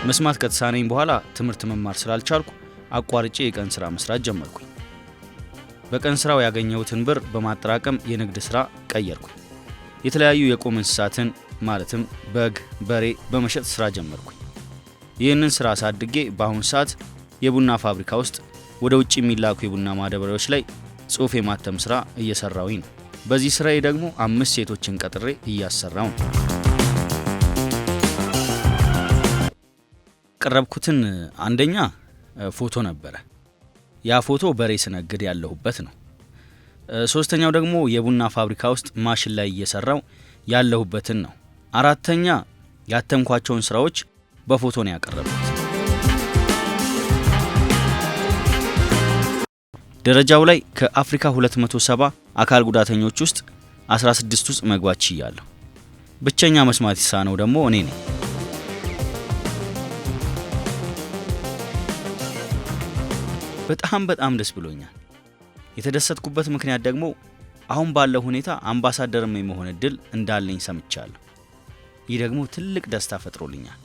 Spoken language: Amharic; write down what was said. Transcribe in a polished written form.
መስማት ከተሳነኝ በኋላ ትምህርት መማር ስላልቻልኩ አቋርጬ የቀን ስራ መስራት ጀመርኩኝ። በቀን ስራው ያገኘሁትን ብር በማጠራቀም የንግድ ስራ ቀየርኩኝ። የተለያዩ የቁም እንስሳትን ማለትም በግ፣ በሬ በመሸጥ ስራ ጀመርኩኝ። ይህንን ስራ አሳድጌ በአሁን ሰዓት የቡና ፋብሪካ ውስጥ ወደ ውጭ የሚላኩ የቡና ማዳበሪያዎች ላይ ጽሑፍ የማተም ስራ እየሰራሁኝ ነው። በዚህ ስራዬ ደግሞ 5 ሴቶችን ቀጥሬ እያሰራው ነው። ቀረብኩትን አንደኛ ፎቶ ነበረ። ያ ፎቶ በሬ ስነግድ ያለሁበት ነው። ሶስተኛው ደግሞ የቡና ፋብሪካ ውስጥ ማሽን ላይ እየሰራው ያለሁበትን ነው። አራተኛ ያተምኳቸውን ስራዎች በፎቶ ነው ያቀረብኩት። ደረጃው ላይ ከአፍሪካ 270 አካል ጉዳተኞች ውስጥ 16 ውስጥ መግባት ችያለሁ። ብቸኛ መስማት የተሳነው ደግሞ እኔ ነኝ። በጣም ደስ ብሎኛል። የተደሰትኩበት ምክንያት ደግሞ አሁን ባለው ሁኔታ አምባሳደርም የመሆን እድል እንዳለኝ ሰምቻለሁ። ይህ ደግሞ ትልቅ ደስታ ፈጥሮልኛል።